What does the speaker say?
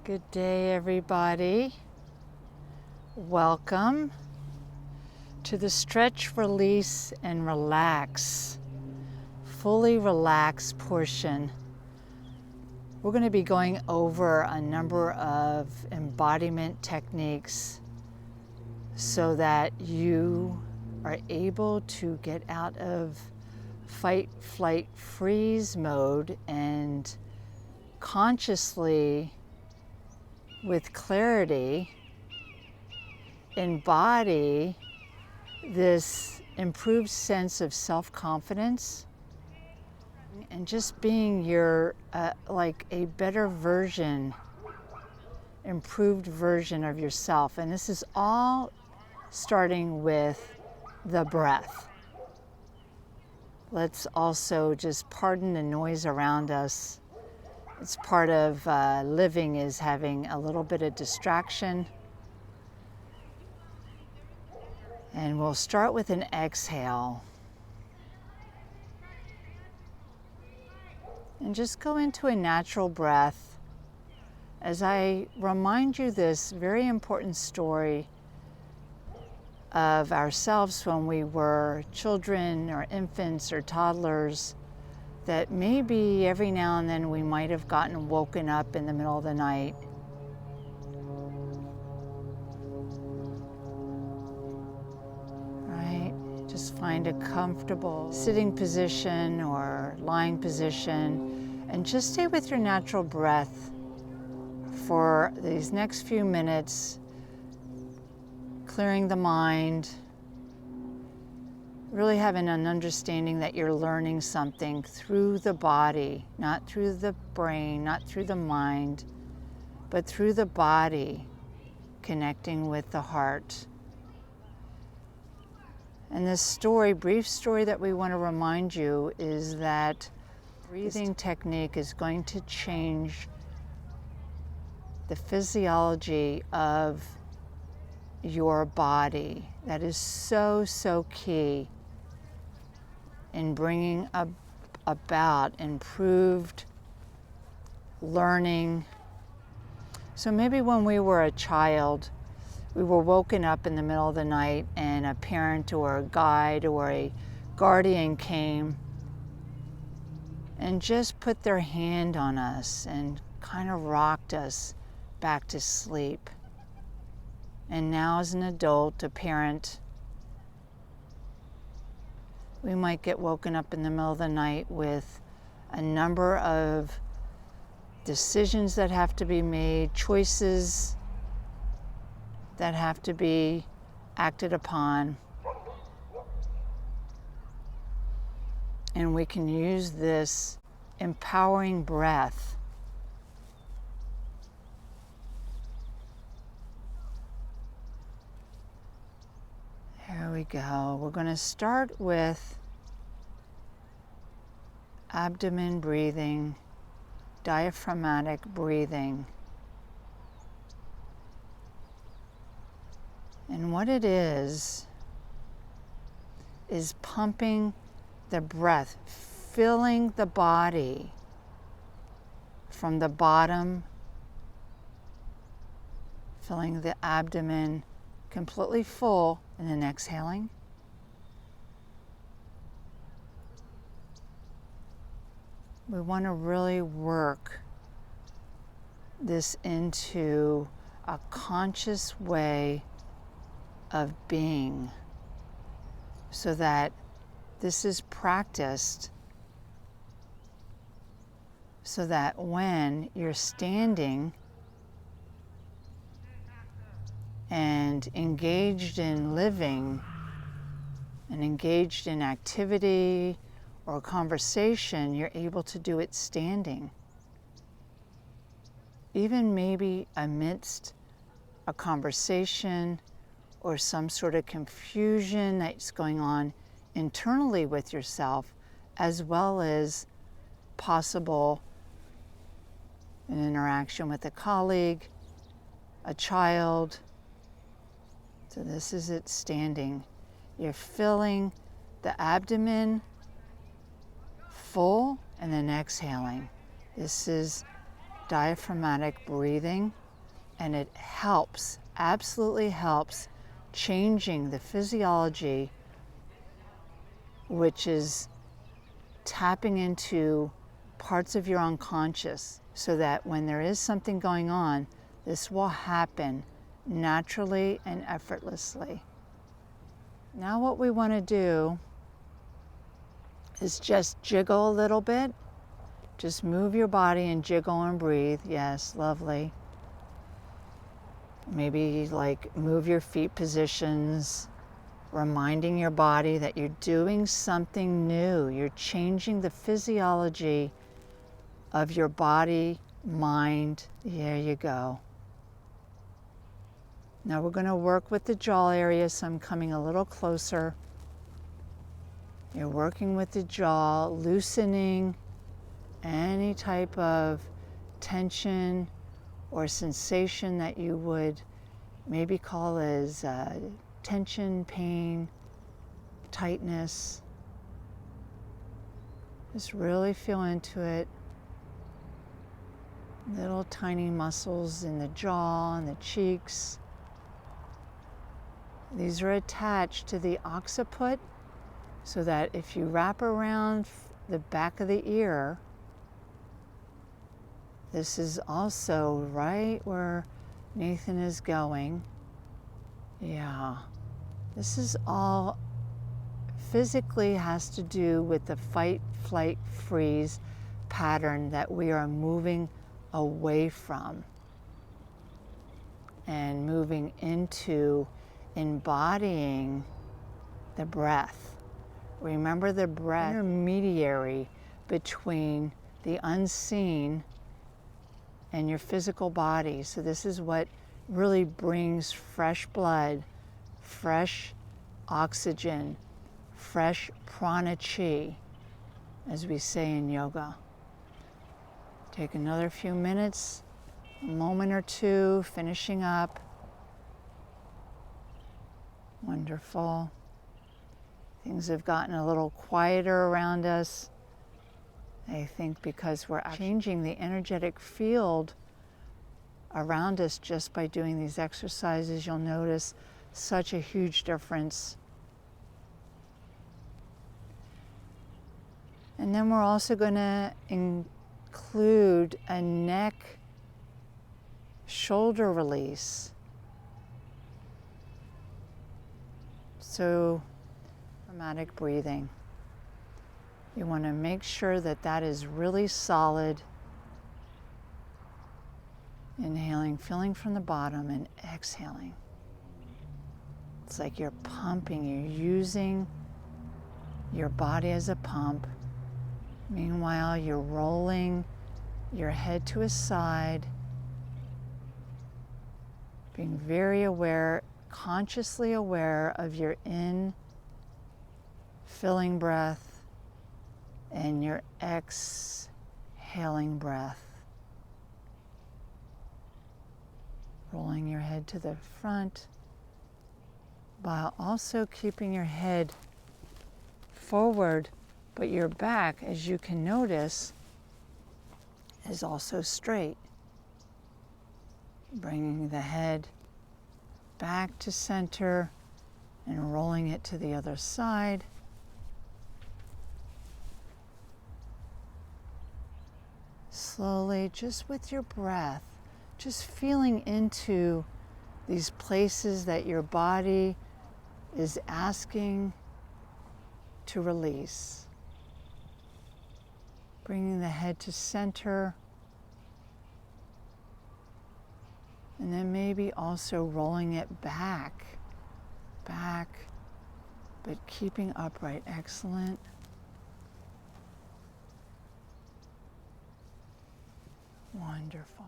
Good day, everybody. Welcome to the stretch, release, and relax, fully relaxed portion. We're going to be going over a number of embodiment techniques so that you are able to get out of fight, flight, freeze mode and consciously, with clarity, embody this improved sense of self-confidence and just being your like a better version, improved version of yourself. And this is all starting with the breath. Let's also just pardon the noise around us. It's part of living, is having a little bit of distraction. And we'll start with an exhale. And just go into a natural breath as I remind you this very important story of ourselves when we were children or infants or toddlers, that maybe every now and then we might have gotten woken up in the middle of the night. Right? Just find a comfortable sitting position or lying position and just stay with your natural breath for these next few minutes, clearing the mind, really having an understanding that you're learning something through the body, not through the brain, not through the mind, but through the body, connecting with the heart. And this story, brief story that we want to remind you is that breathing technique is going to change the physiology of your body. That is so, so key in bringing about improved learning. So maybe when we were a child, we were woken up in the middle of the night and a parent or a guide or a guardian came and just put their hand on us and kind of rocked us back to sleep. And now as an adult, a parent, we might get woken up in the middle of the night with a number of decisions that have to be made, choices that have to be acted upon. And we can use this empowering breath There we go. We're going to start with abdomen breathing, diaphragmatic breathing. And what it is pumping the breath, filling the body from the bottom, filling the abdomen completely full, and then exhaling. We want to really work this into a conscious way of being so that this is practiced so that when you're standing and engaged in living and engaged in activity or conversation, you're able to do it standing. Even maybe amidst a conversation or some sort of confusion that's going on internally with yourself, as well as possible an interaction with a colleague, a child. So this is it standing. You're filling the abdomen full and then exhaling. This is diaphragmatic breathing, and it helps, absolutely helps, changing the physiology, which is tapping into parts of your unconscious, so that when there is something going on, this will happen naturally and effortlessly. Now what we want to do is just jiggle a little bit. Just move your body and jiggle and breathe. Yes, lovely. Maybe like move your feet positions, reminding your body that you're doing something new. You're changing the physiology of your body, mind. There you go. Now we're going to work with the jaw area, so I'm coming a little closer. You're working with the jaw, loosening any type of tension or sensation that you would maybe call as tension, pain, tightness. Just really feel into it. Little tiny muscles in the jaw and the cheeks. These are attached to the occiput, so that if you wrap around the back of the ear, this is also right where Nathan is going. Yeah, this is all physically has to do with the fight, flight, freeze pattern that we are moving away from and moving into embodying the breath. Remember the breath, intermediary between the unseen and your physical body. So this is what really brings fresh blood, fresh oxygen, fresh prana chi, as we say in yoga. Take another few minutes, a moment or two, finishing up. Wonderful. Things have gotten a little quieter around us. I think because we're changing the energetic field around us just by doing these exercises. You'll notice such a huge difference. And then we're also going to include a neck shoulder release. So, diaphragmatic breathing. You want to make sure that that is really solid. Inhaling, filling from the bottom, and exhaling. It's like you're pumping, you're using your body as a pump. Meanwhile, you're rolling your head to a side, being very aware, consciously aware of your filling breath and your exhaling breath. Rolling your head to the front while also keeping your head forward, but your back, as you can notice, is also straight. Bringing the head back to center and rolling it to the other side. Slowly, just with your breath, just feeling into these places that your body is asking to release. Bringing the head to center. And then maybe also rolling it back, but keeping upright. Excellent. Wonderful.